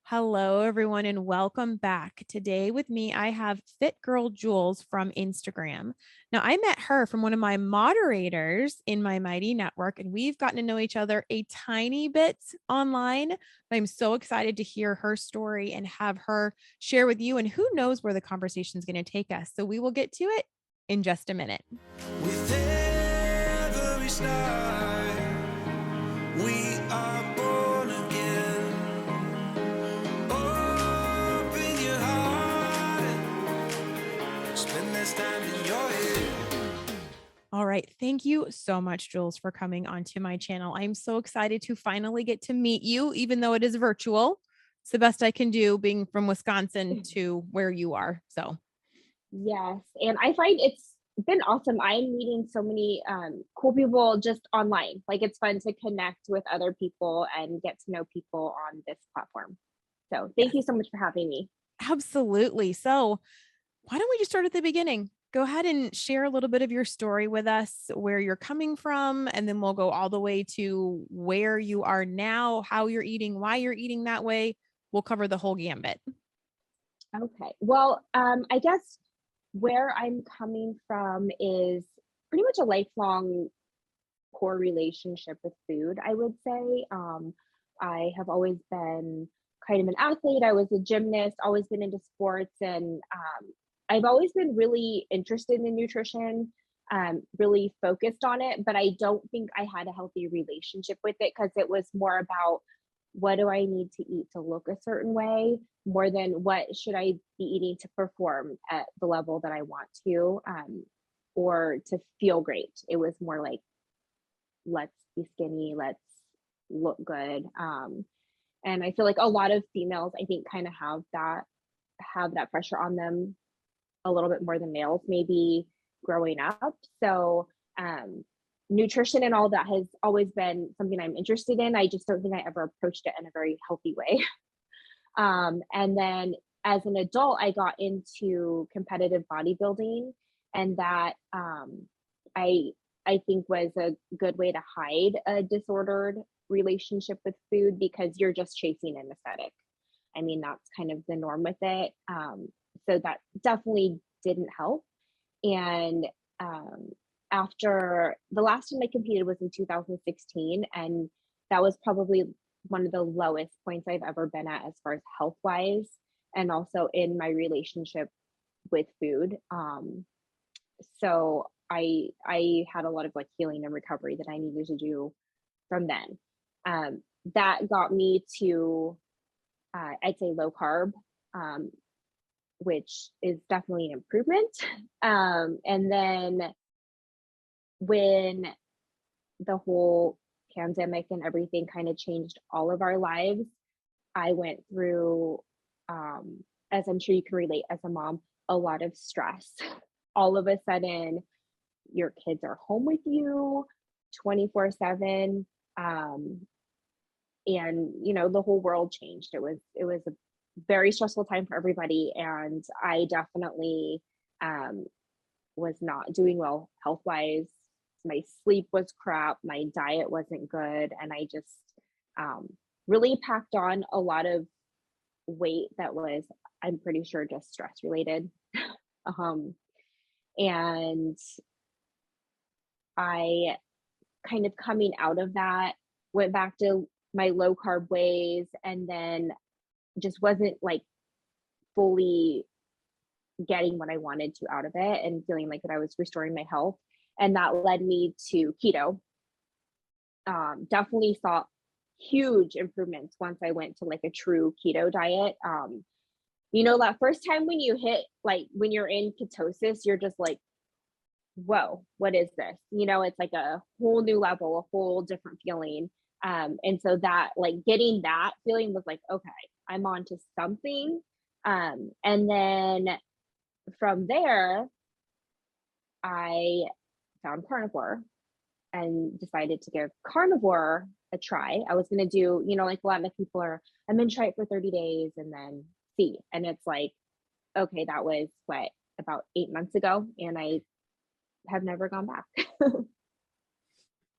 Hello, everyone, and welcome back. Today with me, I have Fit Girl Jules from Instagram. Now, I met her from one of my moderators in my Mighty Network, and we've gotten to know each other a tiny bit online. But I'm so excited to hear her story and have her share with you. And who knows where the conversation is going to take us. So we will get to it in just a minute. With every start, we are born again. Open your heart, spend this time in your head. All right. Thank you so much, Jules, for coming onto my channel. I'm so excited to finally get to meet you, even though it is virtual. It's the best I can do being from Wisconsin to where you are. So, Yes, and I find it's been awesome. I'm meeting so many cool people just online. Like it's fun to connect with other people and get to know people on this platform. So thank yes, you so much for having me. absolutely. So, why don't we just start at the beginning? Go ahead and share a little bit of your story with us, where you're coming from, and then we'll go all the way to where you are now, how you're eating, why you're eating that way. We'll cover the whole gambit. Okay. Well, I guess where I'm coming from is pretty much a lifelong poor relationship with food, I would say. I have always been kind of an athlete. I was a gymnast, always been into sports, and I've always been really interested in nutrition, really focused on it. But I don't think I had a healthy relationship with it because it was more about what do I need to eat to look a certain way more than what should I be eating to perform at the level that I want to, or to feel great. It was more like let's be skinny, let's look good. And I feel like a lot of females, I think, kind of have that pressure on them a little bit more than males, maybe growing up. So nutrition and all that has always been something I'm interested in. I just don't think I ever approached it in a very healthy way. And then as an adult, I got into competitive bodybuilding, and that I I think was a good way to hide a disordered relationship with food because you're just chasing an aesthetic. I mean, that's kind of the norm with it. So that definitely didn't help. And um, after the last time I competed was in 2016, and that was probably one of the lowest points I've ever been at as far as health wise, and also in my relationship with food. So I had a lot of like healing and recovery that I needed to do from then. That got me to I'd say low carb, um, which is definitely an improvement. And then when the whole pandemic and everything kind of changed all of our lives, I went through, as I'm sure you can relate as a mom, a lot of stress. All of a sudden, your kids are home with you 24/7. And the whole world changed. It was a very stressful time for everybody, and I definitely um, was not doing well health wise. My sleep was crap, my diet wasn't good, and I just um, really packed on a lot of weight that was, I'm pretty sure, just stress related. um, and I kind of coming out of that went back to my low carb ways, and then just wasn't like fully getting what I wanted to out of it and feeling like that I was restoring my health. And that led me to keto. Definitely saw huge improvements once I went to like a true keto diet. That first time when you hit, like when you're in ketosis, you're just like, whoa, what is this? It's like a whole new level, a whole different feeling. And so that, like, getting that feeling was like, okay, I'm on to something. And then from there, I found carnivore and decided to give carnivore a try. I was going to do, like a lot of people are, I'm going to try it for 30 days and then see. And it's like, okay, that was what, about 8 months ago. And I have never gone back.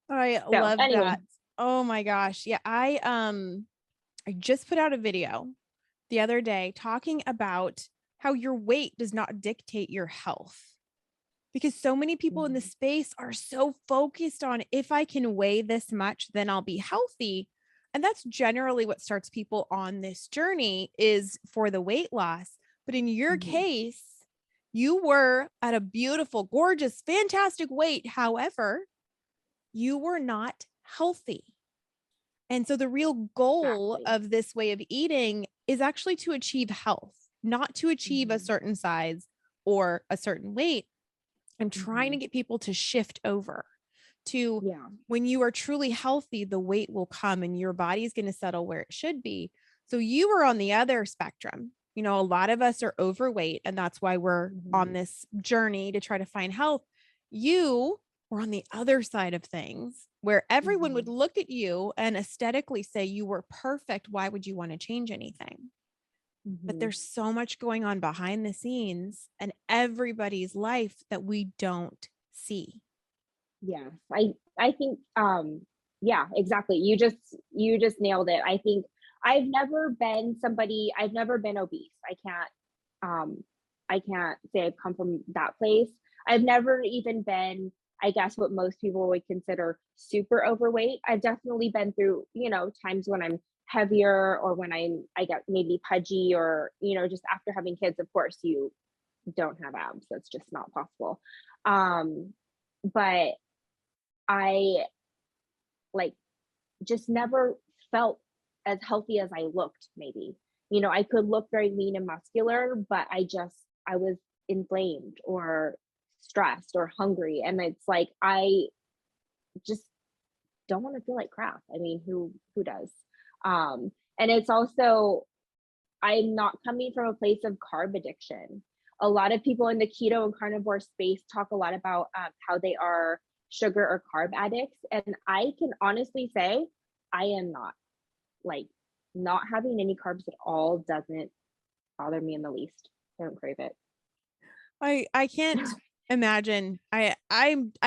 I So love anyway, that. Oh my gosh. Yeah, I just put out a video the other day talking about how your weight does not dictate your health. Because so many people in the Mhm. space are so focused on, if I can weigh this much, then I'll be healthy. And that's generally what starts people on this journey, is for the weight loss. But in your Mhm. case, you were at a beautiful, gorgeous, fantastic weight. However, you were not healthy. And so the real goal Exactly. of this way of eating is actually to achieve health, not to achieve a Mhm. certain size or a certain weight. I'm trying to Mhm. get people to shift over to, Yeah. when you are truly healthy, the weight will come and your body is going to settle where it should be. So you were on the other spectrum. You know, a lot of us are overweight, and that's why we're on Mhm. this journey to try to find health. You were on the other side of things, where everyone would Mhm. look at you and aesthetically say you were perfect. Why would you want to change anything? But Mhm. there's so much going on behind the scenes and everybody's life that we don't see. Yes. I think yeah, exactly. You just nailed it. I think I've never been obese. Um I can't say I've come from that place. I've never even been, I guess, what most people would consider super overweight. I've definitely been through, times when I'm heavier, or when I get maybe pudgy, or just after having kids, of course you don't have abs. That's just not possible. But I, like, just never felt as healthy as I looked, maybe. I could look very lean and muscular, but I was inflamed or stressed or hungry. And it's like, I just don't want to feel like crap. I mean, who does? And it's also, I'm not coming from a place of carb addiction. A lot of people in the keto and carnivore space talk a lot about how they are sugar or carb addicts. And I can honestly say I am not. Like, not having any carbs at all doesn't bother me in the least. I don't crave it. I can't imagine. I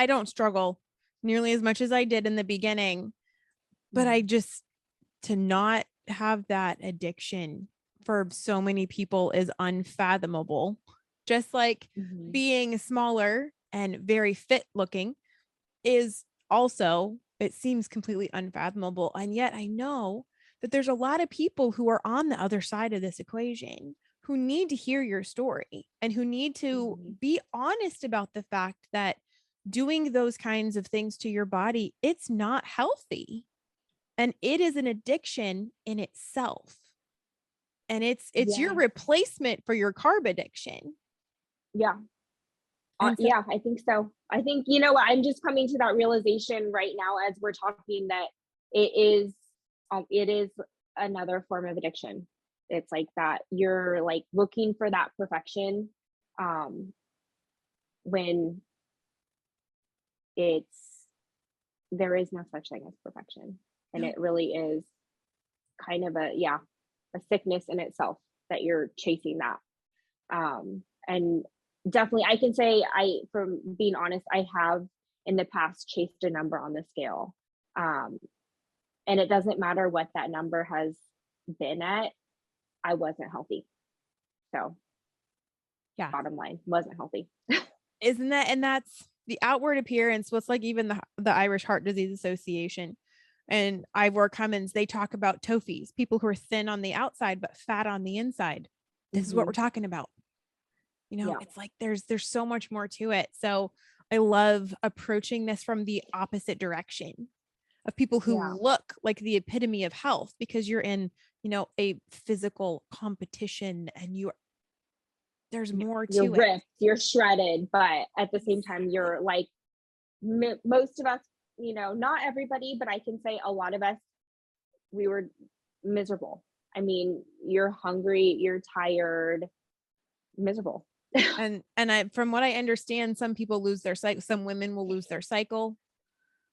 don't struggle nearly as much as I did in the beginning, but I Mhm. just, to not have that addiction for so many people is unfathomable. Just like Mhm. being smaller and very fit looking is also, it seems completely unfathomable. And yet I know that there's a lot of people who are on the other side of this equation who need to hear your story and who need to Mhm. be honest about the fact that doing those kinds of things to your body, it's not healthy, and it is an addiction in itself, and it's your Yeah. replacement for your carb addiction. Yeah. And so, Yeah, I think so. I think, you know what, I'm just coming to that realization right now as we're talking, that it is it is another form of addiction. It's like that you're like looking for that perfection, um when it's there is no such thing as perfection. And no, it really is kind of a sickness in itself, that you're chasing that. And definitely, I can say, from being honest, I have in the past chased a number on the scale. Um, and it doesn't matter what that number has been at, I wasn't healthy. So, yeah, bottom line, wasn't healthy. isn't that, and that's the outward appearance. What's like, even the Irish Heart Disease Association and Ivor Cummins, they talk about TOFIs, people who are thin on the outside but fat on the inside. This is what we're Hmm. talking about. Yeah. It's like there's so much more to it. So I love approaching this from the opposite direction, of people who Yeah. look like the epitome of health, because you're in, a physical competition, and there's Yeah. more You're to it. ripped, you're shredded, but at the same time, Exactly. you're like, most of us, not everybody, but I can say a lot of us, we were miserable. I mean, you're hungry, you're tired, miserable. And I, from what I understand, some people lose their cycle, some women will lose their cycle.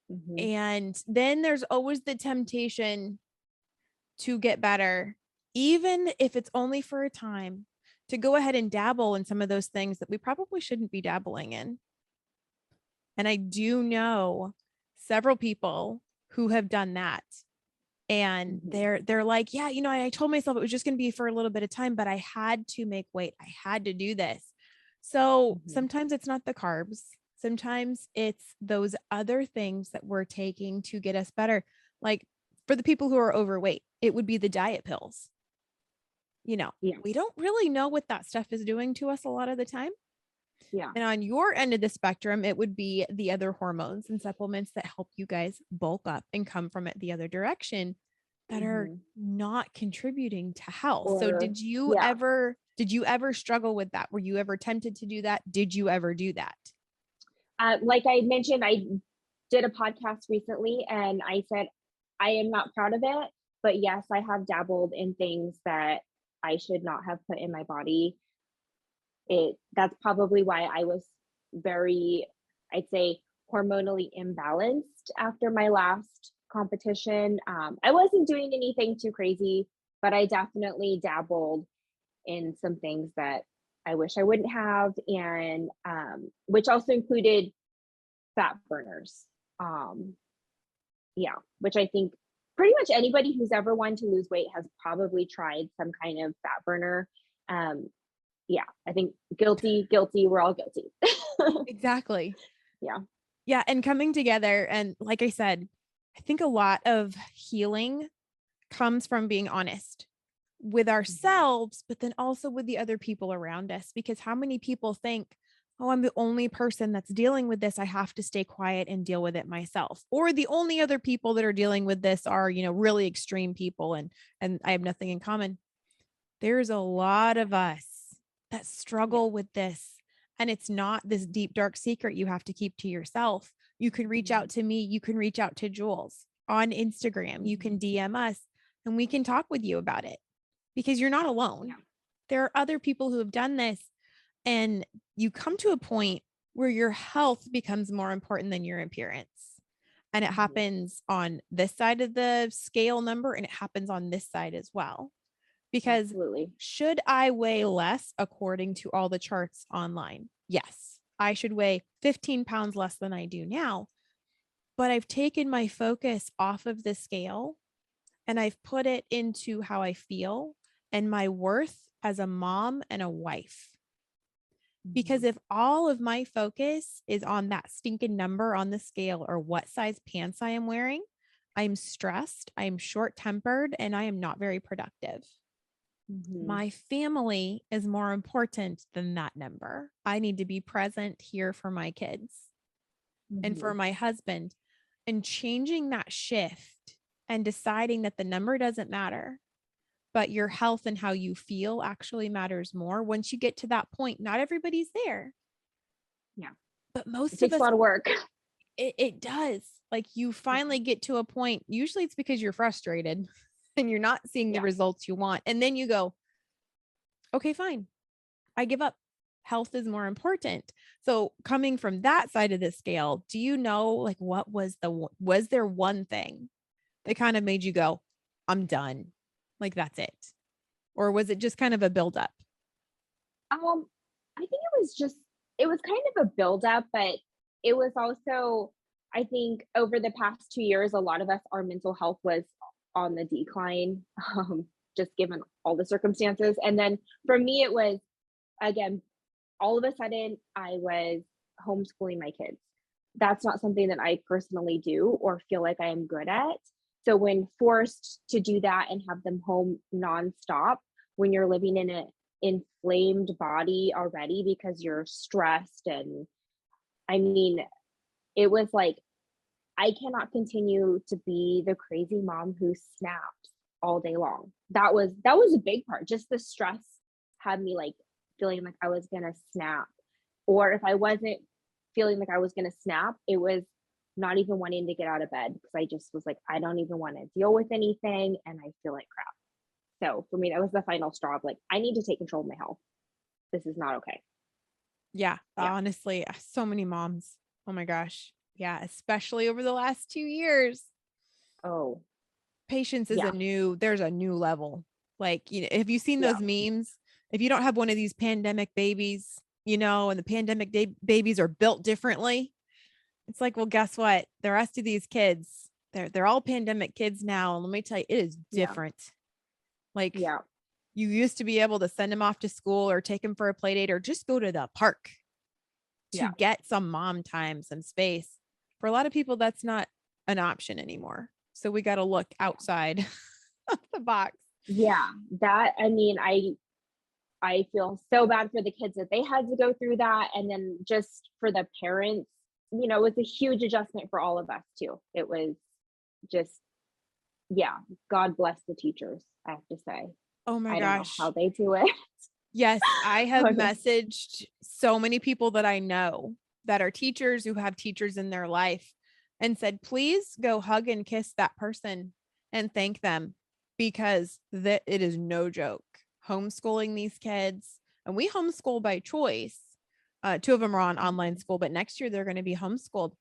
Hmm. And then there's always the temptation to get better, even if it's only for a time, to go ahead and dabble in some of those things that we probably shouldn't be dabbling in. And I do know several people who have done that. And they're like, yeah, I told myself it was just going to be for a little bit of time, but I had to make weight. I had to do this. So sometimes it's not the carbs. Sometimes it's those other things that we're taking to get us better. Like for the people who are overweight, it would be the diet pills. Yeah. We don't really know what that stuff is doing to us a lot of the time. Yeah. And on your end of the spectrum, it would be the other hormones and supplements that help you guys bulk up and come from it the other direction that are not contributing to health. So did you ever struggle with that? Were you ever tempted to do that? Did you ever do that? Like I mentioned, I did a podcast recently and I said, I am not proud of it, but yes, I have dabbled in things that I should not have put in my body. That's probably why I was very, I'd say, hormonally imbalanced after my last competition. I wasn't doing anything too crazy, but I definitely dabbled in some things that I wish I wouldn't have, and which also included fat burners. Yeah, which I think pretty much anybody who's ever wanted to lose weight has probably tried some kind of fat burner. Yeah, I think guilty, we're all guilty. Exactly. Yeah. Yeah. And coming together. And like I said, I think a lot of healing comes from being honest with ourselves, but then also with the other people around us. Because how many people think, oh, I'm the only person that's dealing with this. I have to stay quiet and deal with it myself. Or the only other people that are dealing with this are, really extreme people and I have nothing in common. There's a lot of us that struggle with this. And it's not this deep, dark secret you have to keep to yourself. You can reach out to me. You can reach out to Jules on Instagram. You can DM us and we can talk with you about it because you're not alone. Yeah. There are other people who have done this, and you come to a point where your health becomes more important than your appearance. And it happens on this side of the scale number, and it happens on this side as well. Because Absolutely. should I weigh less according to all the charts online? Yes, I should weigh 15 pounds less than I do now. But I've taken my focus off of the scale and I've put it into how I feel and my worth as a mom and a wife. Because if all of my focus is on that stinking number on the scale or what size pants I am wearing, I'm stressed, I'm short-tempered, and I am not very productive. My family is more important than that number. I need to be present here for my kids and for my husband, and changing that shift and deciding that the number doesn't matter, but your health and how you feel actually matters more. Once you get to that point, not everybody's there. Yeah. But most it takes of us, a lot of work. It does. Like you finally get to a point, usually it's because you're frustrated and you're not seeing the results you want. And then you go, okay, fine. I give up. Health is more important. So coming from that side of the scale, do you know, like, what was there one thing that kind of made you go, I'm done? Like, that's it. Or was it just kind of a buildup? I think it was kind of a buildup, but it was also, I think over the past 2 years, a lot of us, our mental health was on the decline, just given all the circumstances. And then for me, it was, again, all of a sudden I was homeschooling my kids. That's not something that I personally do or feel like I am good at. So when forced to do that and have them home nonstop, when you're living in an inflamed body already because you're stressed, and I mean, it was like, I cannot continue to be the crazy mom who snaps all day long. That was a big part. Just the stress had me like feeling like I was gonna snap. Or if I wasn't feeling like I was gonna snap, it was not even wanting to get out of bed because I just was like, I don't even want to deal with anything and I feel like crap. So for me, that was the final straw of like, I need to take control of my health. This is not okay. Yeah. Honestly, so many moms. Oh my gosh. Yeah. Especially over the last 2 years. Oh, Patience is there's a new level. Like, have you seen those memes? If you don't have one of these pandemic babies, and the pandemic babies are built differently, it's like, well, guess what? The rest of these kids, they're all pandemic kids now. And let me tell you, it is different. Like you used to be able to send them off to school or take them for a play date or just go to the park to get some mom time, some space. For a lot of people, that's not an option anymore. So we got to look outside of the box. Yeah, that, I mean, I feel so bad for the kids that they had to go through that. And then just for the parents, you know, it was a huge adjustment for all of us too. It was just, God bless the teachers, I have to say. Oh my I don't know gosh. how they do it. Yes, I have messaged so many people that I know that are teachers who have teachers in their life and said, please go hug and kiss that person and thank them, because it is no joke homeschooling these kids. And we homeschool by choice. 2 of them are on online school, but next year they're going to be homeschooled.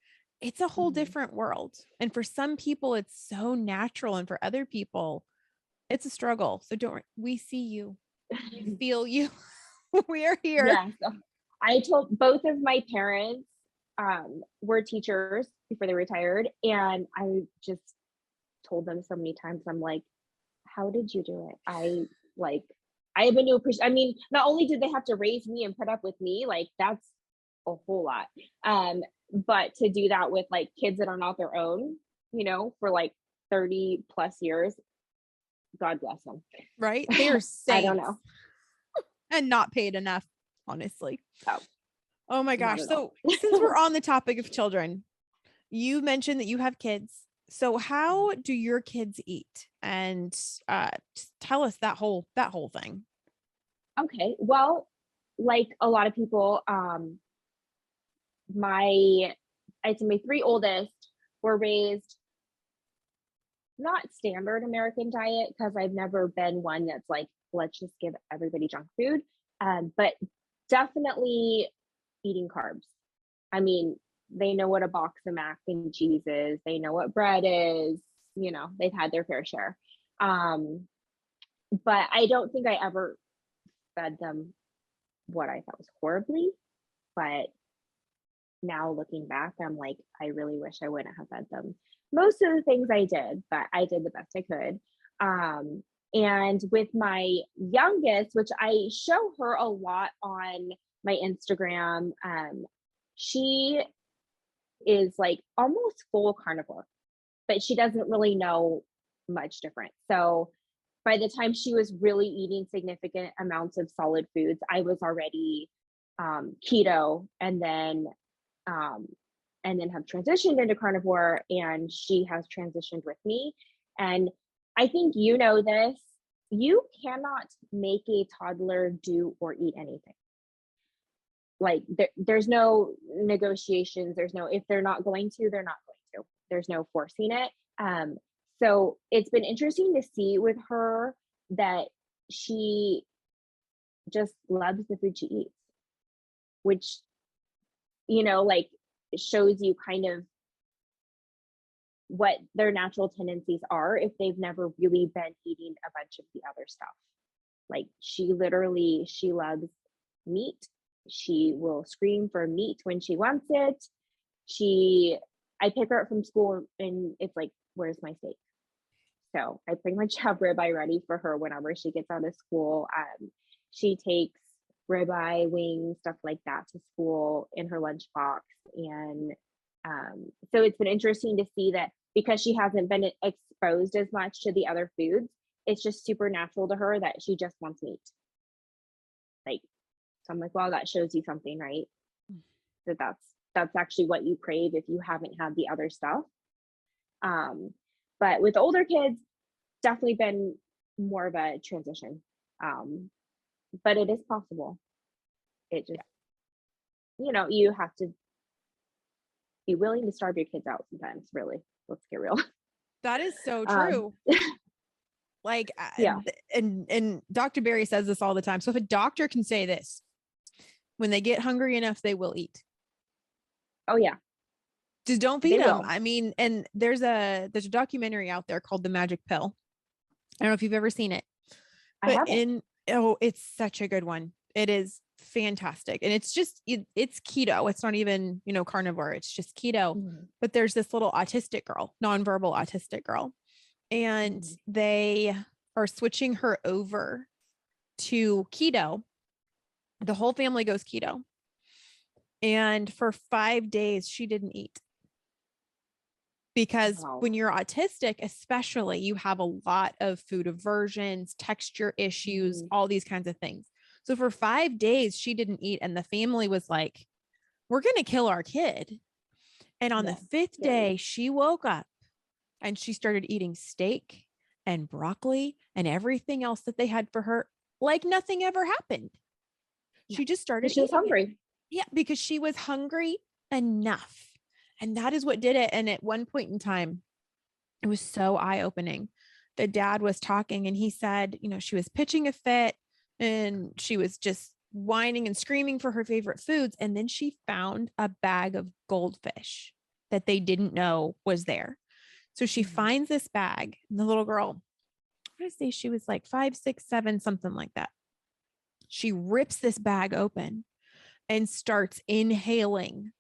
It's a whole different world. And for some people, it's so natural. And for other people, it's a struggle. So we see you, we feel you. We are here. Yes. I told both of my parents were teachers before they retired. And I just told them so many times, I'm like, how did you do it? I have a new appreciation. I mean, not only did they have to raise me and put up with me, like that's a whole lot. But to do that with like kids that are not their own, you know, for like 30 plus years, God bless them. Right? They're saints. I don't know. And not paid enough, honestly. Oh my gosh. So since we're on the topic of children, you mentioned that you have kids. So how do your kids eat? And tell us that whole thing. Okay. Well, like a lot of people, I'd say my 3 oldest were raised not standard American diet, because I've never been one that's like, let's just give everybody junk food. But definitely eating carbs. I mean, they know what a box of mac and cheese is. They know what bread is. You know, they've had their fair share. But I don't think I ever fed them what I thought was horribly. But now looking back, I'm like, I really wish I wouldn't have fed them most of the things I did, but I did the best I could. And with my youngest, which I show her a lot on my Instagram, she is like almost full carnivore, but she doesn't really know much different. So by the time she was really eating significant amounts of solid foods, I was already keto, and then have transitioned into carnivore, and she has transitioned with me. And I think you know this, you cannot make a toddler do or eat anything. Like there's no negotiations. There's no, if they're not going to, they're not going to. There's no forcing it. So it's been interesting to see with her that she just loves the food she eats, which, you know, like shows you kind of what their natural tendencies are if they've never really been eating a bunch of the other stuff. Like she loves meat. She will scream for meat when she wants it. I pick her up from school and it's like, where's my steak? So I pretty much have ribeye ready for her whenever she gets out of school. She takes ribeye, wings, stuff like that to school in her lunchbox. And so it's been interesting to see that because she hasn't been exposed as much to the other foods, it's just super natural to her that she just wants meat. Like, so I'm like, well, that shows you something, right? That's actually what you crave if you haven't had the other stuff. But with the older kids, definitely been more of a transition. But it is possible. It just, you know, you have to be willing to starve your kids out sometimes, really. Let's get real. That is so true. Like, yeah. And Dr. Barry says this all the time. So if a doctor can say this, when they get hungry enough, they will eat. Oh yeah. Just don't feed them. I mean, and there's a documentary out there called The Magic Pill. I don't know if you've ever seen it. I haven't. It's such a good one. It is fantastic. And it's just, it's keto. It's not even, carnivore. It's just keto. Mhm. But there's this little autistic girl, nonverbal autistic girl, and Mhm. they are switching her over to keto. The whole family goes keto. And for 5 days, she didn't eat. Because Wow. when you're autistic, especially, you have a lot of food aversions, texture issues, Mhm. all these kinds of things. So for 5 days, she didn't eat. And the family was like, we're going to kill our kid. And on the Yeah. fifth Scary. day, she woke up and she started eating steak and broccoli and everything else that they had for her, like nothing ever happened. Yeah. She just started Because she was eating it. hungry. Yeah, because she was hungry enough. And that is what did it. And at one point in time, it was so eye-opening. The dad was talking and he said, she was pitching a fit and she was just whining and screaming for her favorite foods. And then she found a bag of goldfish that they didn't know was there. So she Mhm. finds this bag, and the little girl, I want to say she was like 5, 6, 7, something like that. She rips this bag open and starts inhaling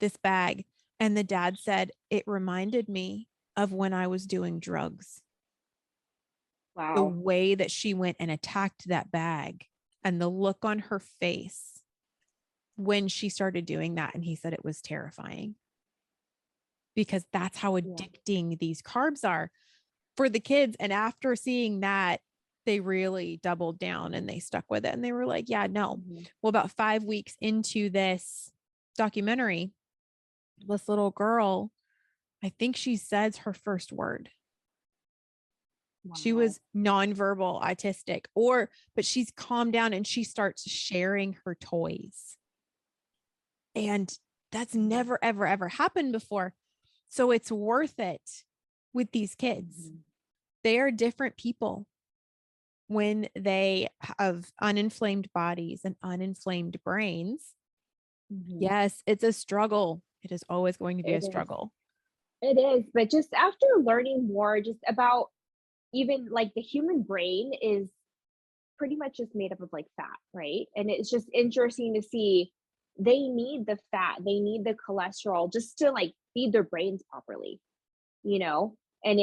this bag. And the dad said, it reminded me of when I was doing drugs. The Wow. way that she went and attacked that bag and the look on her face when she started doing that. And he said it was terrifying because that's how Yeah. addicting these carbs are for the kids. And after seeing that, they really doubled down and they stuck with it. And they were like, yeah, no. Mhm. Well, about 5 weeks into this documentary, this little girl, I think she says her first word. She Wow. was nonverbal autistic, but she's calmed down and she starts sharing her toys. And that's never, ever, ever happened before. So it's worth it with these kids. Mhm. They are different people when they have uninflamed bodies and uninflamed brains. Mhm. Yes, it's a struggle. It is always going to be a It is. struggle. It is. But just after learning more, just about even like the human brain is pretty much just made up of like fat, right? And it's just interesting to see they need the fat, they need the cholesterol just to like feed their brains properly, you know? And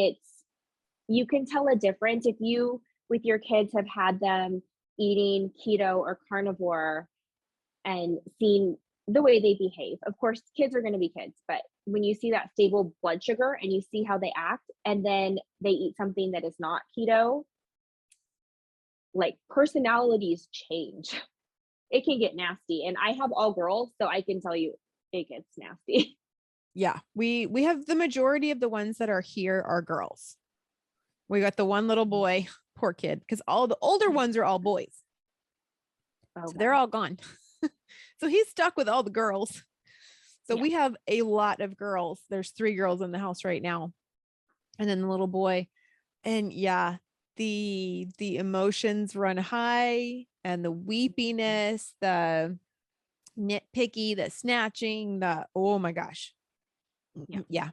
you can tell a difference if you, with your kids, have had them eating keto or carnivore and seen the way they behave. Of course, kids are going to be kids, but when you see that stable blood sugar and you see how they act, and then they eat something that is not keto, like personalities change. It can get nasty. And I have all girls, so I can tell you it gets nasty. Yeah, we have the majority of the ones that are here are girls. We got the one little boy, poor kid, because all the older ones are all boys. Oh So they're god. all gone. So he's stuck with all the girls. So Yeah. we have a lot of girls. There's 3 girls in the house right now. And then the little boy. And yeah, the emotions run high and the weepiness, the nitpicky, the snatching, the oh my gosh. Yeah. Yeah.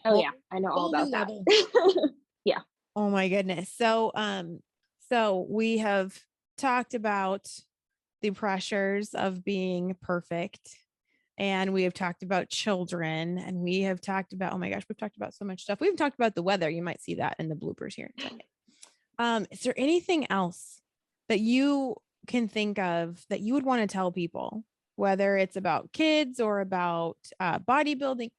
Oh Whole, yeah. I know all whole new about that. level. Yeah. Oh my goodness. So we have talked about the pressures of being perfect. And we have talked about children and we have talked about, oh my gosh, we've talked about so much stuff. We haven't talked about the weather. You might see that in the bloopers here in a second. Is there anything else that you can think of that you would want to tell people, whether it's about kids or about bodybuilding,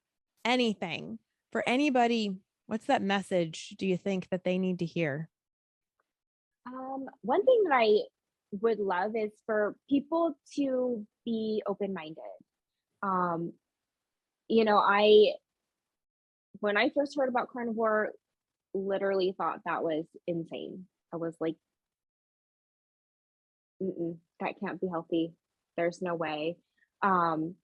anything for anybody? What's that message do you think that they need to hear? One thing that I would love is for people to be open-minded. Um, I when I first heard about carnivore, literally thought that was insane. I was like, that can't be healthy. There's no way. Um,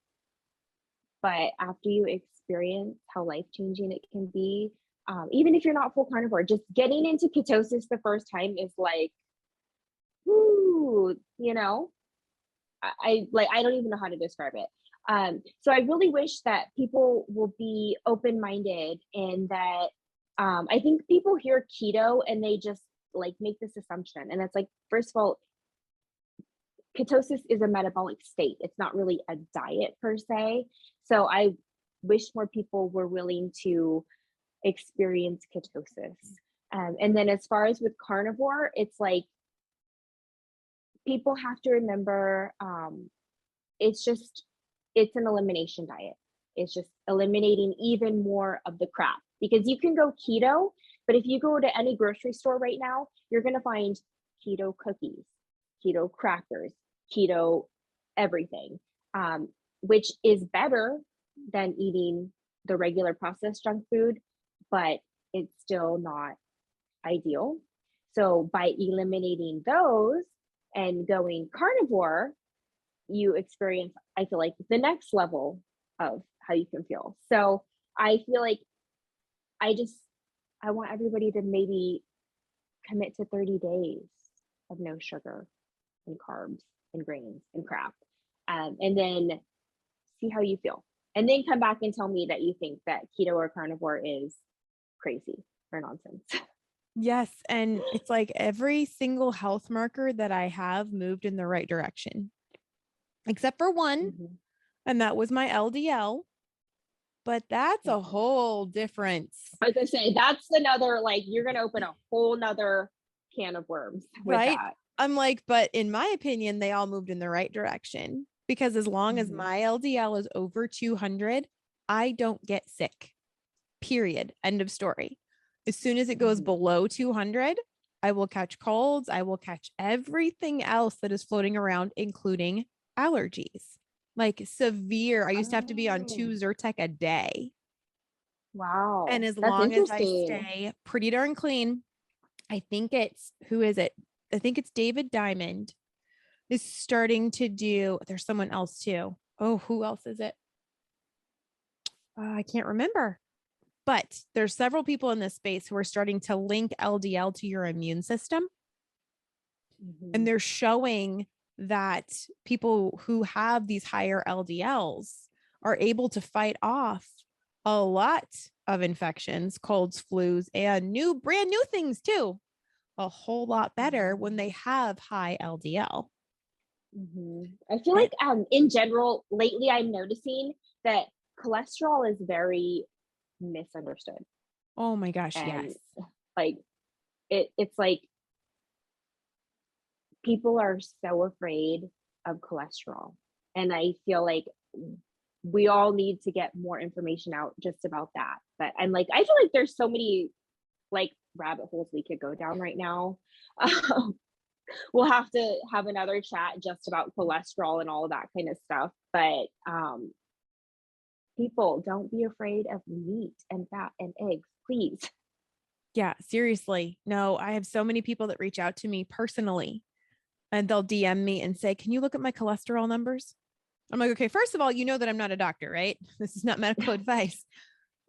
but after you experience how life-changing it can be, even if you're not full carnivore, just getting into ketosis the first time is like, whoo, I don't even know how to describe it. So I really wish that people will be open-minded and that I think people hear keto and they just like make this assumption. And it's like, first of all, ketosis is a metabolic state. It's not really a diet per se. So I wish more people were willing to experience ketosis. And then as far as with carnivore, it's like people have to remember it's an elimination diet. It's just eliminating even more of the crap, because you can go keto, but if you go to any grocery store right now, you're going to find keto cookies, keto crackers, keto everything, which is better than eating the regular processed junk food, but it's still not ideal. So by eliminating those and going carnivore, you experience, I feel like, the next level of how you can feel. So I feel like I want everybody to maybe commit to 30 days of no sugar and carbs and grains and crap. And then see how you feel. And then come back and tell me that you think that keto or carnivore is crazy or nonsense. Yes. And it's like every single health marker that I have moved in the right direction, except for one, and that was my LDL. But that's a whole difference. I was gonna say, that's another, like, you're gonna open a whole nother can of worms with right? that. I'm like, but in my opinion, they all moved in the right direction, because as long as my LDL is over 200, I don't get sick. Period. End of story. As soon as it goes below 200, I will catch colds. I will catch everything else that is floating around, including allergies. Like severe. I used to have to be on 2 Zyrtec a day. Wow. And as That's long as I interesting. stay pretty darn clean, I think who is it? I think it's David Diamond is starting to do, there's someone else too. Oh, who else is it? I can't remember. But there's several people in this space who are starting to link LDL to your immune system. And they're showing that people who have these higher LDLs are able to fight off a lot of infections, colds, flus, and brand new things too, a whole lot better when they have high LDL. I feel like in general, lately I'm noticing that cholesterol is very misunderstood. Oh my gosh, And yes. like it's like people are so afraid of cholesterol. And I feel like we all need to get more information out just about that. But I'm like, I feel like there's so many like rabbit holes we could go down right now. We'll have to have another chat just about cholesterol and all of that kind of stuff. But people, don't be afraid of meat and fat and eggs, please. Yeah, seriously. No, I have so many people that reach out to me personally and they'll DM me and say, "Can you look at my cholesterol numbers?" I'm like, okay, first of all, you know that I'm not a doctor, right? This is not medical advice,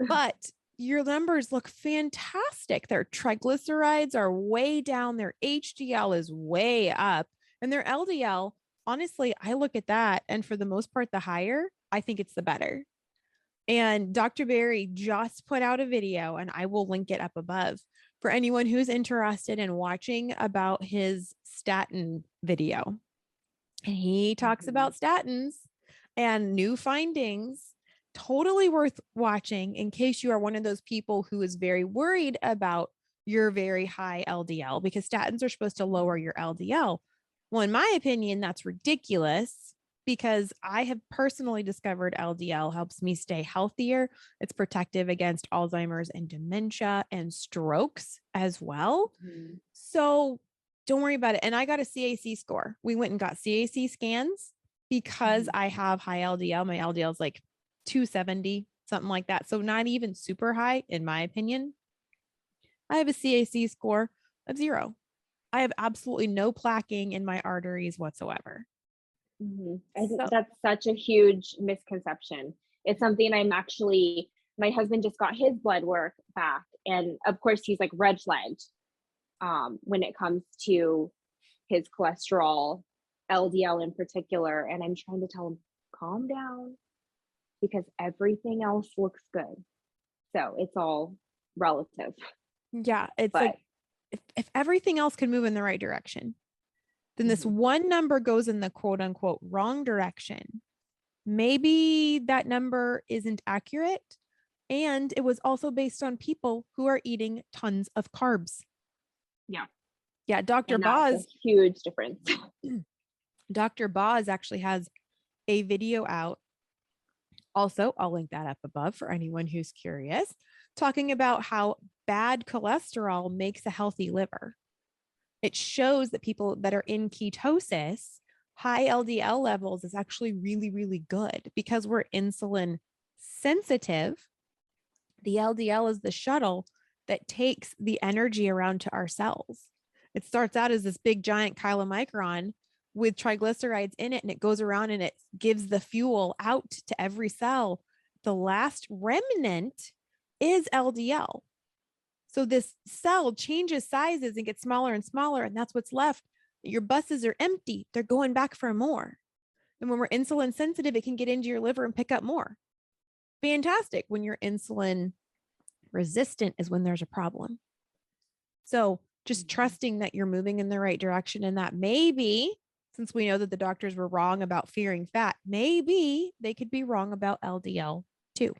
but your numbers look fantastic. Their triglycerides are way down. Their HDL is way up, and their LDL, honestly, I look at that. And for the most part, the higher, I think it's the better. And Dr. Barry just put out a video, and I will link it up above for anyone who's interested in watching about his statin video. And he talks about statins and new findings. Totally worth watching in case you are one of those people who is very worried about your very high LDL, because statins are supposed to lower your LDL. Well, in my opinion, that's ridiculous, because I have personally discovered LDL helps me stay healthier. It's protective against Alzheimer's and dementia and strokes as well. So don't worry about it. And I got a CAC score. We went and got CAC scans because I have high LDL. My LDL is like 270, something like that. So not even super high, in my opinion. I have a CAC score of 0. I have absolutely no plaquing in my arteries whatsoever. I think that's such a huge misconception. It's something my husband just got his blood work back. And of course, he's like red flagged when it comes to his cholesterol, LDL in particular. And I'm trying to tell him, calm down, because everything else looks good. So it's all relative. Yeah. It's like, if everything else can move in the right direction, then this one number goes in the quote unquote wrong direction. Maybe that number isn't accurate. And it was also based on people who are eating tons of carbs. Yeah. Yeah. Dr. And that's Boz, a huge difference. Dr. Boz actually has a video out. Also, I'll link that up above for anyone who's curious, talking about how bad cholesterol makes a healthy liver. It shows that people that are in ketosis, high LDL levels is actually really, really good because we're insulin sensitive. The LDL is the shuttle that takes the energy around to our cells. It starts out as this big giant chylomicron with triglycerides in it, and it goes around and it gives the fuel out to every cell. The last remnant is LDL. So this cell changes sizes and gets smaller and smaller, and that's what's left. Your buses are empty. They're going back for more. And when we're insulin sensitive, it can get into your liver and pick up more. Fantastic. When you're insulin resistant is when there's a problem. So just trusting that you're moving in the right direction, and that maybe, since we know that the doctors were wrong about fearing fat, maybe they could be wrong about LDL too.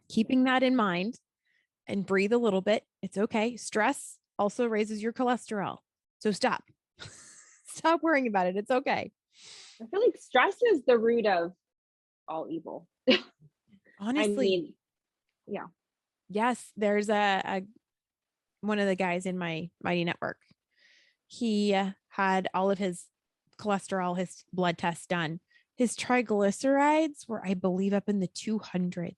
Keeping that in mind and breathe a little bit. It's okay. Stress also raises your cholesterol. So stop. Stop worrying about it. It's okay. I feel like stress is the root of all evil. Honestly. I mean, yeah. Yes, there's a one of the guys in my Mighty Network. He had all of his cholesterol, his blood tests done. His triglycerides were, I believe, up in the 200s,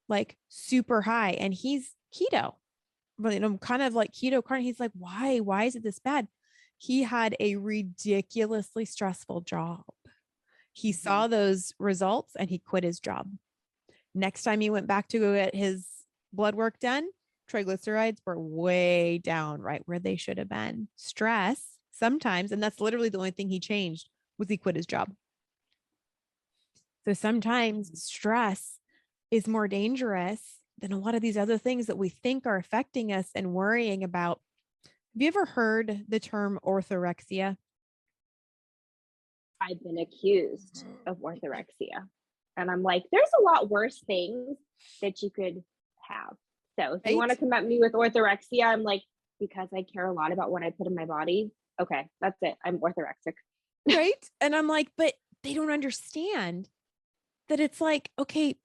like super high. And he's keto, but kind of like keto carnivore. He's like, why? Why is it this bad? He had a ridiculously stressful job. He saw those results and he quit his job. Next time he went back to go get his blood work done, triglycerides were way down, right where they should have been. Stress sometimes, and that's literally the only thing he changed, was he quit his job. So sometimes stress is more dangerous than a lot of these other things that we think are affecting us and worrying about. Have you ever heard the term orthorexia? I've been accused of orthorexia. And I'm like, there's a lot worse things that you could have. So if you want to come at me with orthorexia, I'm like, because I care a lot about what I put in my body. Okay, that's it. I'm orthorexic. Right. And I'm like, but they don't understand that it's like, okay,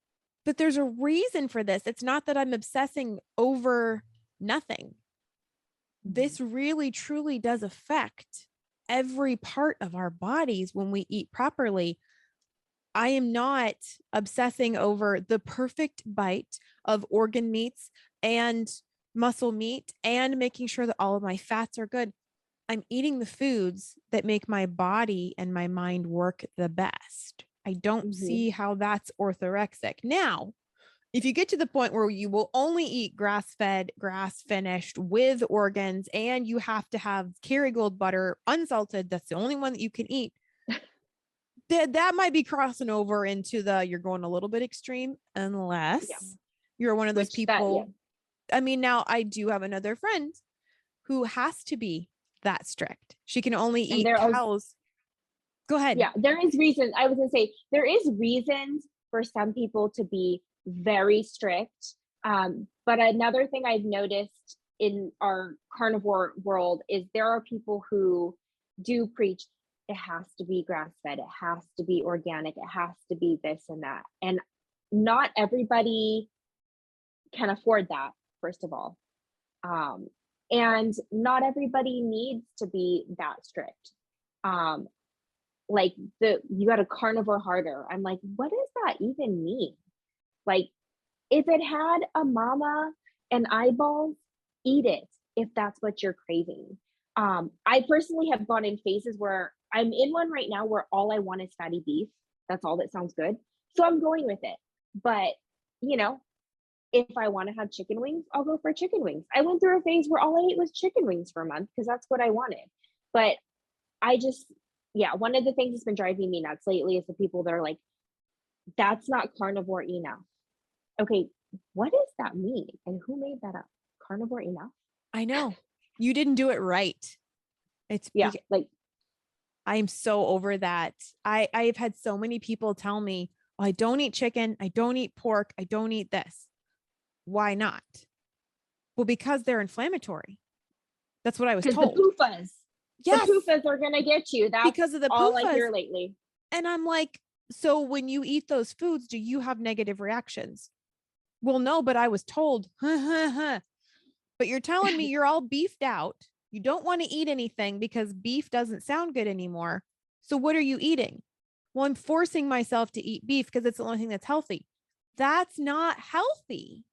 but there's a reason for this. It's not that I'm obsessing over nothing. This really, truly does affect every part of our bodies when we eat properly. I am not obsessing over the perfect bite of organ meats and muscle meat and making sure that all of my fats are good. I'm eating the foods that make my body and my mind work the best. I don't see how that's orthorexic. Now, if you get to the point where you will only eat grass-fed, grass-finished with organs, and you have to have Kerrygold butter unsalted, that's the only one that you can eat, that might be crossing over into you're going a little bit extreme, unless you're one of those people. I mean, now I do have another friend who has to be that strict. She can only eat cows. Go ahead. Yeah, there is reason. I was going to say, there is reasons for some people to be very strict. But another thing I've noticed in our carnivore world is there are people who do preach, it has to be grass-fed, it has to be organic, it has to be this and that. And not everybody can afford that, first of all. And not everybody needs to be that strict. Like you got a carnivore harder. I'm like, what does that even mean? Like, if it had a mama and eyeballs, eat it if that's what you're craving. I personally have gone in phases where I'm in one right now where all I want is fatty beef. That's all that sounds good. So I'm going with it. But, if I want to have chicken wings, I'll go for chicken wings. I went through a phase where all I ate was chicken wings for a month because that's what I wanted. But one of the things that's been driving me nuts lately is the people that are like, that's not carnivore enough. Okay, what does that mean? And who made that up? Carnivore enough? I know. You didn't do it right. It's Yeah. Like, I'm so over that. I've had so many people tell me, well, I don't eat chicken. I don't eat pork. I don't eat this. Why not? Well, because they're inflammatory. That's what I was because the told. Yes, the PUFAs are going to get you. That's because of the all I PUFAs. hear lately. And I'm like, so when you eat those foods, do you have negative reactions? Well, no, but I was told, but you're telling me you're all beefed out. You don't want to eat anything because beef doesn't sound good anymore. So what are you eating? Well, I'm forcing myself to eat beef because it's the only thing that's healthy. That's not healthy.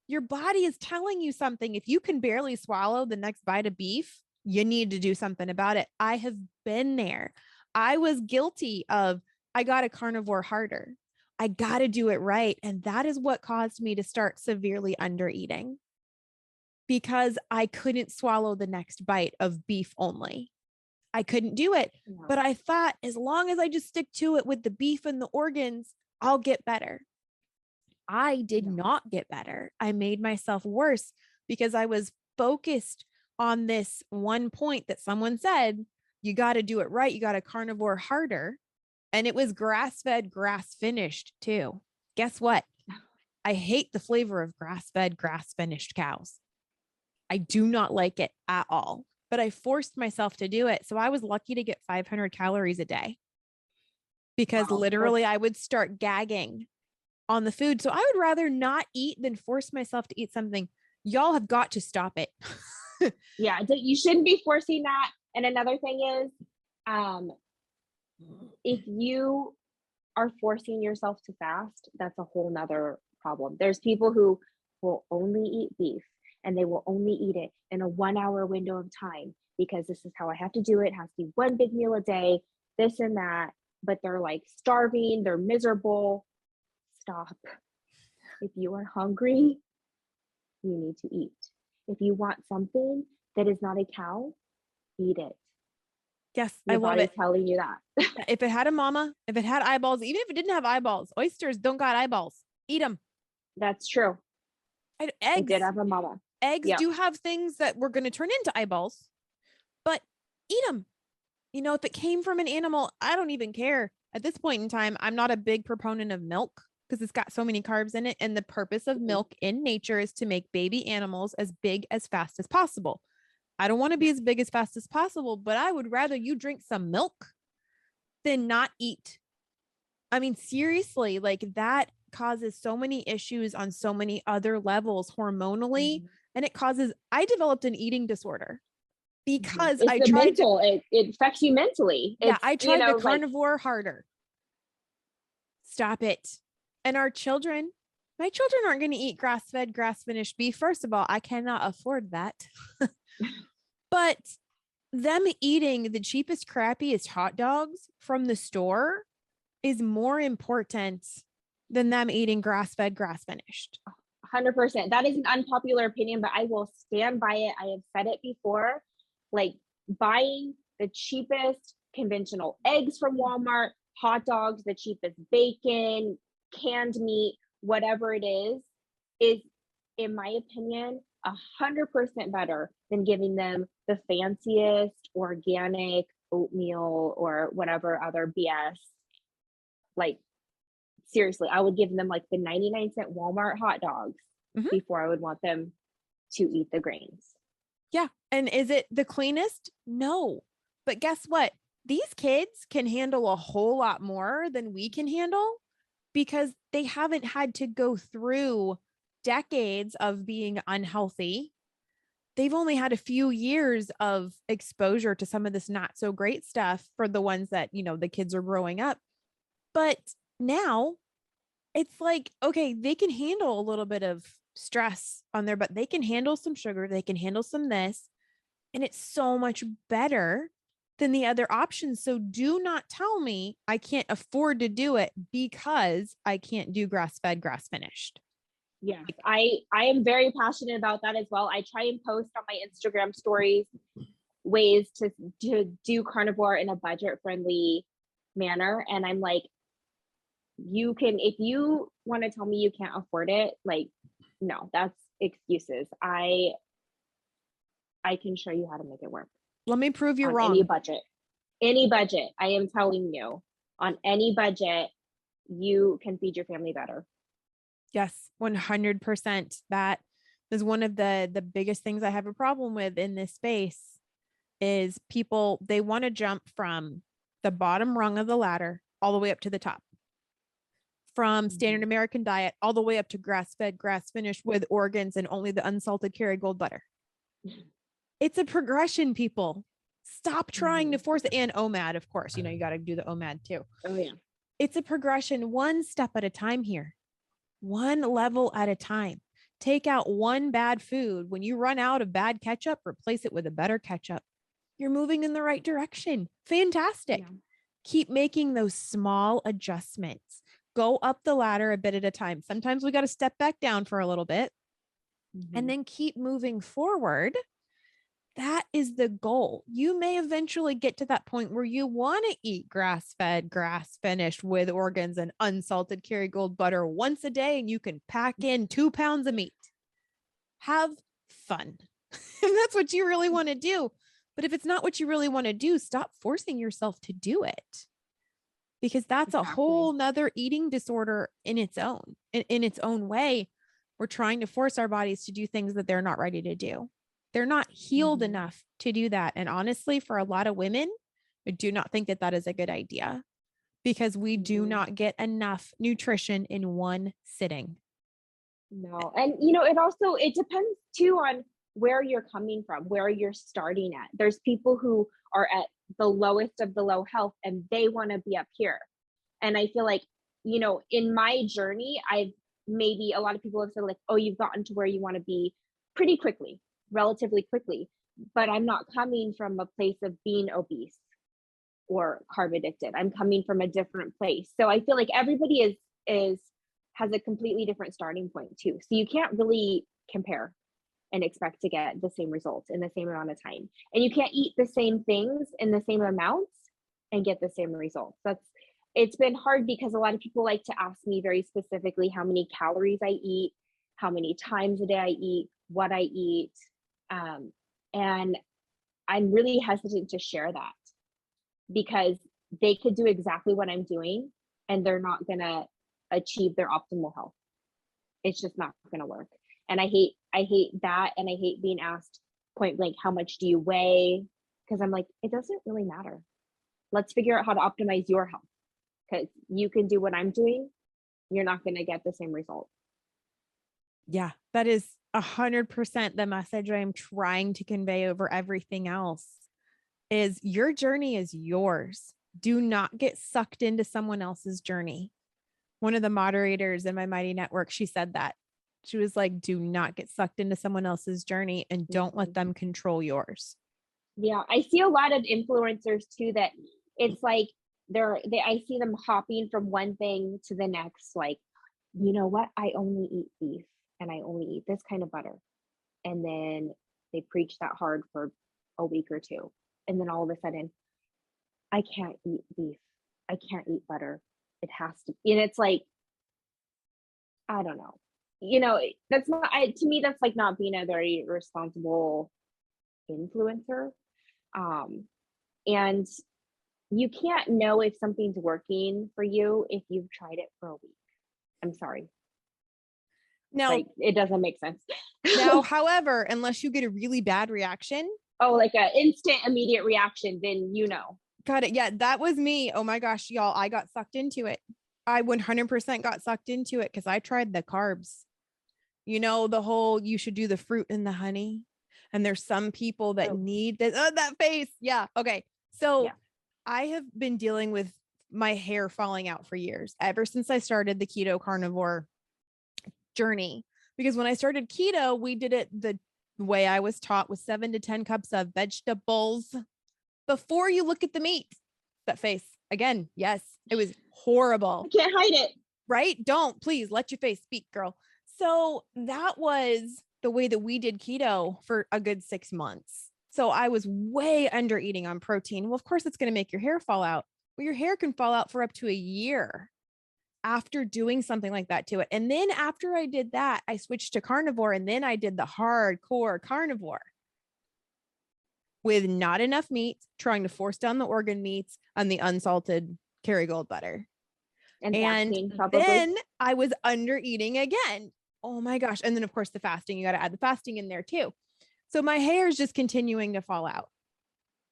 Your body is telling you something. If you can barely swallow the next bite of beef, you need to do something about it. I have been there. I was guilty of, I got a carnivore harder. I got to do it right. And that is what caused me to start severely under eating because I couldn't swallow the next bite of beef only. I couldn't do it. Yeah. But I thought as long as I just stick to it with the beef and the organs, I'll get better. I did not get better. I made myself worse because I was focused on this one point that someone said, you got to do it right. You got to carnivore harder. And it was grass fed, grass finished too. Guess what? I hate the flavor of grass fed, grass finished cows. I do not like it at all, but I forced myself to do it. So I was lucky to get 500 calories a day because literally I would start gagging on the food. So I would rather not eat than force myself to eat something. Y'all have got to stop it. Yeah, you shouldn't be forcing that. And another thing is, if you are forcing yourself to fast, that's a whole nother problem. There's people who will only eat beef and they will only eat it in a 1 hour window of time because this is how I have to do it. It has to be one big meal a day, this and that, but they're like starving, they're miserable. Stop. If you are hungry, you need to eat. If you want something that is not a cow, eat it. Yes, Your I love body's it. telling you that. If it had a mama, if it had eyeballs, even if it didn't have eyeballs, oysters don't got eyeballs. Eat them. That's true. Eggs. I did have a mama. Eggs Yep. do have things that we're going to turn into eyeballs, but eat them. You know, if it came from an animal, I don't even care. At this point in time, I'm not a big proponent of milk because it's got so many carbs in it. And the purpose of milk in nature is to make baby animals as big as fast as possible. I don't want to be as big as fast as possible, but I would rather you drink some milk than not eat. I mean, seriously, like that causes so many issues on so many other levels hormonally. And I developed an eating disorder because It's I the tried mental, it affects you mentally. yeah, It's, I tried the like, carnivore harder. Stop it. And my children aren't going to eat grass-fed, grass-finished beef. First of all, I cannot afford that. But them eating the cheapest, crappiest hot dogs from the store is more important than them eating grass-fed, grass-finished. 100%. That is an unpopular opinion, but I will stand by it. I have said it before. Like buying the cheapest conventional eggs from Walmart, hot dogs, the cheapest bacon, canned meat, whatever it is, in my opinion, 100% better than giving them the fanciest organic oatmeal or whatever other BS. Like, seriously, I would give them like the 99-cent Walmart hot dogs before I would want them to eat the grains. Yeah. And is it the cleanest? No. But guess what? These kids can handle a whole lot more than we can handle because they haven't had to go through decades of being unhealthy. They've only had a few years of exposure to some of this not so great stuff for the ones that, you know, the kids are growing up. But now it's like, okay, they can handle a little bit of stress on there, but they can handle some sugar. They can handle some this. And it's so much better than the other options. So do not tell me I can't afford to do it because I can't do grass-fed, grass-finished. Yes, I am very passionate about that as well. I try and post on my Instagram stories ways to do carnivore in a budget-friendly manner. And I'm like, you can, if you want to tell me you can't afford it, like, no, that's excuses. I can show you how to make it work. Let me prove you're on any wrong. budget. Any budget, I am telling you, on any budget, you can feed your family better. Yes, 100%. That is one of the biggest things I have a problem with in this space is people, they want to jump from the bottom rung of the ladder all the way up to the top. From standard Mhm. American diet all the way up to grass-fed, grass-finished with organs and only the unsalted Kerrygold butter. It's a progression, people. Stop trying to Mhm. force it. And OMAD, of course, you got to do the OMAD too. Oh yeah. It's a progression, one step at a time here, one level at a time. Take out one bad food. When you run out of bad ketchup, replace it with a better ketchup. You're moving in the right direction. Fantastic. Yeah. Keep making those small adjustments. Go up the ladder a bit at a time. Sometimes we got to step back down for a little bit and Mhm. then keep moving forward. That is the goal. You may eventually get to that point where you want to eat grass fed, grass finished with organs and unsalted Kerrygold butter once a day, and you can pack in 2 pounds of meat. Have fun. And that's what you really want to do. But if it's not what you really want to do, stop forcing yourself to do it, because that's a Exactly. whole nother eating disorder in its own, in its own way. We're trying to force our bodies to do things that they're not ready to do. They're not healed Mhm. enough to do that. And honestly, for a lot of women, I do not think that that is a good idea, because we do Mhm. not get enough nutrition in one sitting. No, and it also it depends too on where you're coming from, where you're starting at. There's people who are at the lowest of the low health and they want to be up here. And I feel like, in my journey, I've maybe a lot of people have said like, "Oh, you've gotten to where you want to be pretty quickly, relatively quickly." But I'm not coming from a place of being obese or carb addicted. I'm coming from a different place. So I feel like everybody is has a completely different starting point too. So you can't really compare and expect to get the same results in the same amount of time. And you can't eat the same things in the same amounts and get the same results. It's been hard because a lot of people like to ask me very specifically how many calories I eat, how many times a day I eat, what I eat. And I'm really hesitant to share that because they could do exactly what I'm doing and they're not going to achieve their optimal health. It's just not going to work. And I hate that. And I hate being asked point blank, how much do you weigh? Because I'm like, it doesn't really matter. Let's figure out how to optimize your health because you can do what I'm doing. You're not going to get the same result. Yeah, that is 100% the message I'm trying to convey over everything else. Is your journey is yours. Do not get sucked into someone else's journey. One of the moderators in my Mighty Network, she said that. She was like, do not get sucked into someone else's journey and don't let Mhm. them control yours. Yeah, I see a lot of influencers too that it's like I see them hopping from one thing to the next. Like, you know what? I only eat beef and I only eat this kind of butter. And then they preach that hard for a week or two. And then all of a sudden, I can't eat beef. I can't eat butter. It has to, and it's like, I don't know. That's not, to me, that's like not being a very responsible influencer. Um, and you can't know if something's working for you if you've tried it for a week. I'm sorry. Now, Like, it doesn't make sense. however, unless you get a really bad reaction, Oh, like a instant immediate reaction, then got it. Yeah, that was me. Oh my gosh, y'all, I got sucked into it. I 100% got sucked into it because I tried the carbs. The whole you should do the fruit and the honey. And there's some people that Oh, need this. Oh, that face. Yeah. Okay. So yeah. I have been dealing with my hair falling out for years, ever since I started the keto carnivore journey. Because when I started keto, we did it the way I was taught with 7 to 10 cups of vegetables before you look at the meat. That face again. Yes, it was horrible. I can't hide it. Right? Don't, please let your face speak, girl. So that was the way that we did keto for a good 6 months. So I was way under eating on protein. Well, of course, it's going to make your hair fall out. Well, your hair can fall out for up to a year after doing something like that to it. And then after I did that, I switched to carnivore and then I did the hardcore carnivore. with not enough meat, trying to force down the organ meats and the unsalted Kerrygold butter. And And fasting, probably. then I was under eating again. Oh my gosh. And then of course the fasting, you got to add the fasting in there too. So my hair is just continuing to fall out.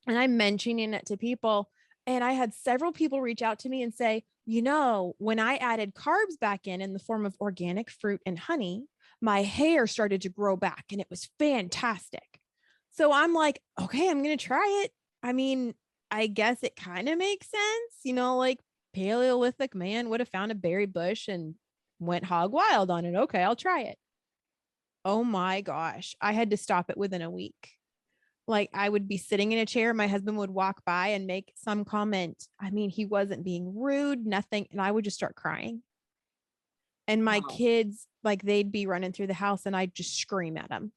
And I'm mentioning it to people. And I had several people reach out to me and say, you know, when I added carbs back in the form of organic fruit and honey, my hair started to grow back and it was fantastic. So I'm like, okay, I'm going to try it. I mean, I guess it kind of makes sense, you know, like Paleolithic man would have found a berry bush and went hog wild on it. Okay, I'll try it. Oh my gosh. I had to stop it within a week. Like I would be sitting in a chair. My husband would walk by and make some comment. I mean, he wasn't being rude, nothing. And I would just start crying. And my kids, like they'd be running through the house and I'd just scream at them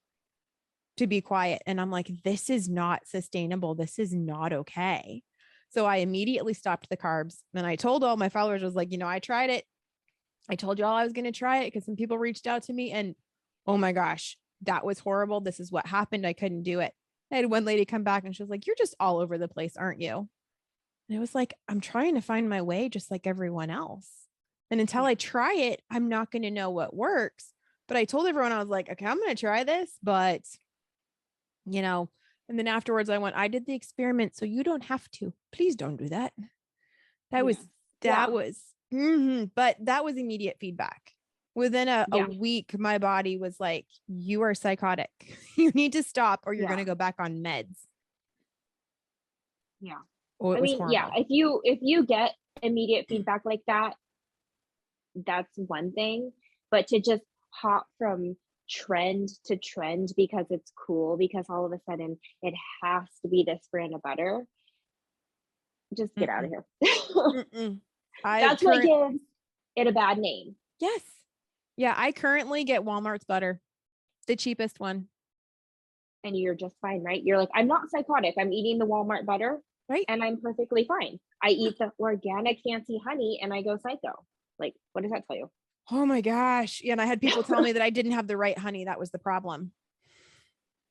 to be quiet. And I'm like, this is not sustainable. This is not okay. So I immediately stopped the carbs. And I told all my followers, I was like, you know, I tried it. I told you all I was going to try it because some people reached out to me and oh my gosh, that was horrible. This is what happened. I couldn't do it. I had one lady come back and she was like, you're just all over the place, aren't you? And it was like, I'm trying to find my way just like everyone else. And until I try it, I'm not going to know what works. But I told everyone, I was like, okay, I'm going to try this, but you know, and then afterwards I did the experiment. So you don't have to, please don't do that. But that was immediate feedback. Within a week, my body was like, you are psychotic. You need to stop or you're going to go back on meds. Yeah. Oh, I mean, horrible. if you get immediate feedback like that, that's one thing, but to just hop from trend to trend because it's cool, because all of a sudden it has to be this brand of butter, just get out of here. That's what gives it a bad name. Yes. Yeah, I currently get Walmart's butter, the cheapest one. And you're just fine, right? You're like, I'm not psychotic. I'm eating the Walmart butter, right? And I'm perfectly fine. I eat the organic fancy honey and I go psycho. Like, what does that tell you? Oh my gosh. Yeah, and I had people tell me that I didn't have the right honey. That was the problem.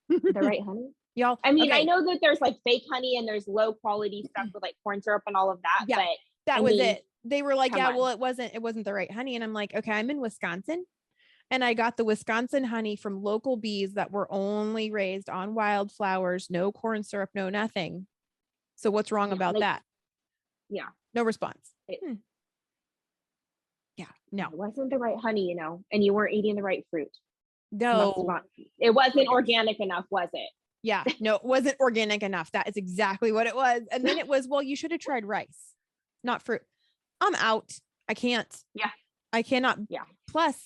The right honey? Y'all. I mean, I know that there's like fake honey and there's low quality stuff with like corn syrup and all of that. Yeah, but that was it. They were like, yeah, well, it wasn't the right honey. And I'm like, okay, I'm in Wisconsin. And I got the Wisconsin honey from local bees that were only raised on wildflowers, no corn syrup, no nothing. So what's wrong about that? Yeah. No response. Yeah. No. It wasn't the right honey, you know, and you weren't eating the right fruit. No. It wasn't organic enough, was it? Yeah. No, it wasn't organic enough. That is exactly what it was. And then it was, well, you should have tried rice, not fruit. I'm out. I can't. Yeah. I cannot. Yeah. Plus,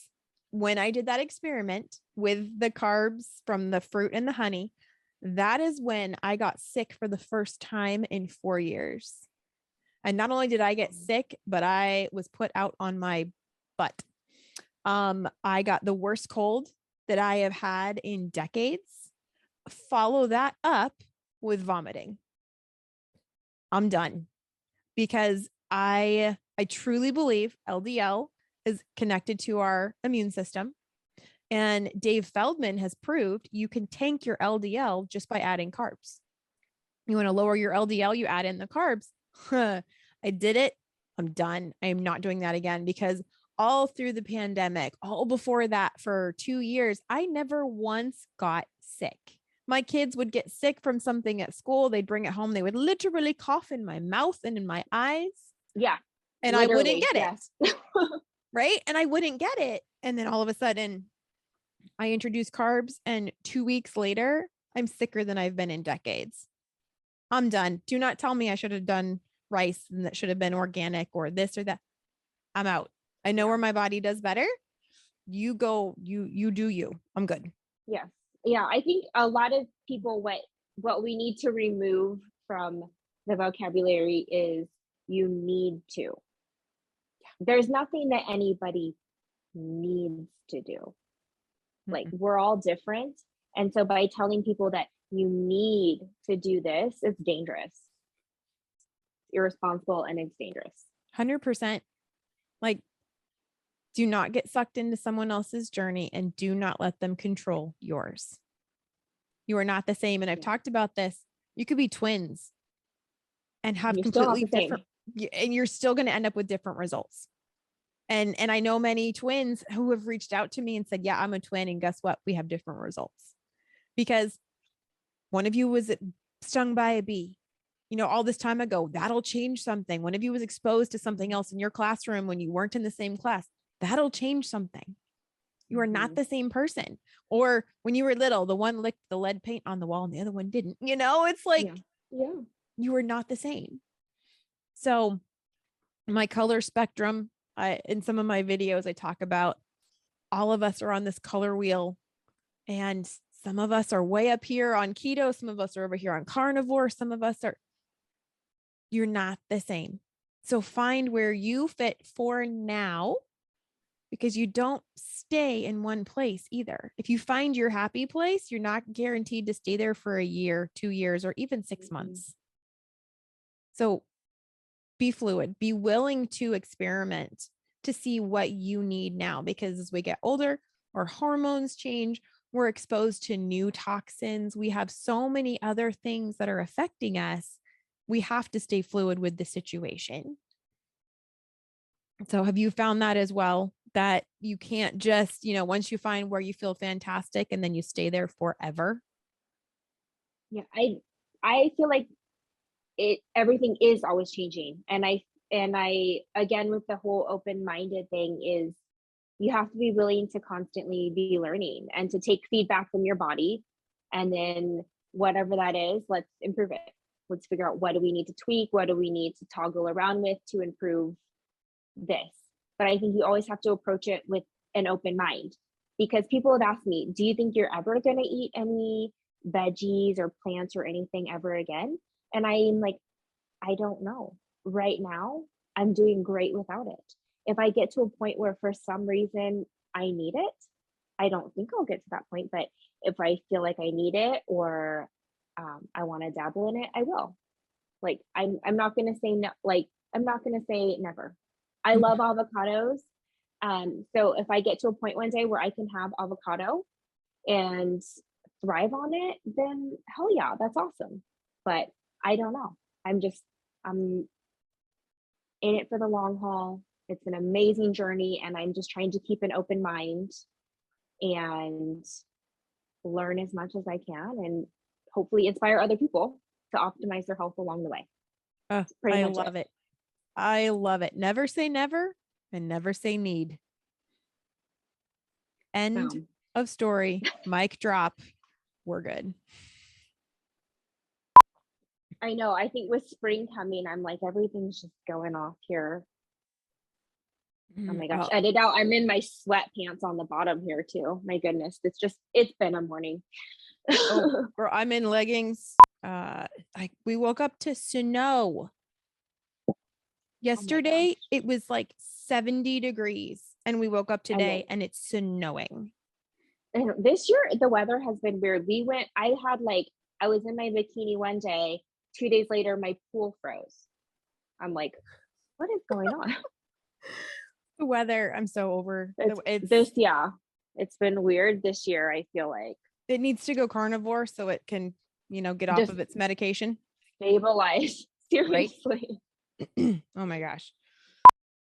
when I did that experiment with the carbs from the fruit and the honey, that is when I got sick for the first time in 4 years. And not only did I get sick, but I was put out on my butt. I got the worst cold that I have had in decades. Follow that up with vomiting. I'm done because I truly believe LDL is connected to our immune system. And Dave Feldman has proved you can tank your LDL just by adding carbs. You want to lower your LDL, you add in the carbs. I did it. I'm done. I am not doing that again because all through the pandemic, all before that for 2 years, I never once got sick. My kids would get sick from something at school. They'd bring it home. They would literally cough in my mouth and in my eyes. Yeah. And I wouldn't get it. Right. And I wouldn't get it. And then all of a sudden I introduced carbs and 2 weeks later, I'm sicker than I've been in decades. I'm done. Do not tell me I should have done rice and that should have been organic or this or that. I'm out. I know where my body does better. You go, you do you. I'm good. Yes. Yeah. I think a lot of people, what we need to remove from the vocabulary is you need to. There's nothing that anybody needs to do. Like we're all different. And so by telling people that you need to do this, it's dangerous. It's irresponsible and it's dangerous. 100%. Like, do not get sucked into someone else's journey and do not let them control yours. You are not the same. And I've talked about this You could be twins and have You're still not completely the same. different, and you're still going to end up with different results. And I know many twins who have reached out to me and said, yeah, I'm a twin. And guess what? We have different results because one of you was stung by a bee, all this time ago. That'll change something. One of you was exposed to something else in your classroom when you weren't in the same class. That'll change something. You are not the same person. Or when you were little, the one licked the lead paint on the wall and the other one didn't. It's like, Yeah. you are not the same. So my color spectrum, in some of my videos, I talk about all of us are on this color wheel, and some of us are way up here on keto. Some of us are over here on carnivore. Some of us are, you're not the same. So find where you fit for now, because you don't stay in one place either. If you find your happy place, you're not guaranteed to stay there for a year, 2 years, or even 6 months. So be fluid, be willing to experiment to see what you need now, because as we get older, our hormones change. We're exposed to new toxins. We have so many other things that are affecting us. We have to stay fluid with the situation. So have you found that as well, that you can't just, once you find where you feel fantastic and then you stay there forever? Yeah. I feel like everything is always changing. And I, again, with the whole open-minded thing, is you have to be willing to constantly be learning and to take feedback from your body. And then whatever that is, let's improve it. Let's figure out, what do we need to tweak? What do we need to toggle around with to improve this? But I think you always have to approach it with an open mind, because people have asked me, do you think you're ever going to eat any veggies or plants or anything ever again? And I'm like, I don't know. Right now, I'm doing great without it. If I get to a point where for some reason I need it, I don't think I'll get to that point. But if I feel like I need it, or I want to dabble in it, I will. Like, I'm not going to say no. Like, I'm not going to say never. I love avocados. So if I get to a point one day where I can have avocado and thrive on it, then hell yeah, that's awesome. But I don't know. I'm in it for the long haul. It's an amazing journey, and I'm just trying to keep an open mind and learn as much as I can, and hopefully inspire other people to optimize their health along the way. I love it. I love it. Never say never, and never say need. End of story. Mic drop. We're good. I know. I think with spring coming, I'm like, everything's just going off here. Oh my gosh. Edit out. I'm in my sweatpants on the bottom here too. My goodness. It's been a morning. Girl, I'm in leggings. We woke up to snow. Yesterday, it was like 70 degrees, and we woke up today and it's snowing. And this year, the weather has been weird. I was in my bikini one day, 2 days later, my pool froze. I'm like, what is going on? The weather, I'm so over. It's been weird this year. I feel like it needs to go carnivore so it can, get off of its medication. Stabilize. Seriously. Right? Oh my gosh.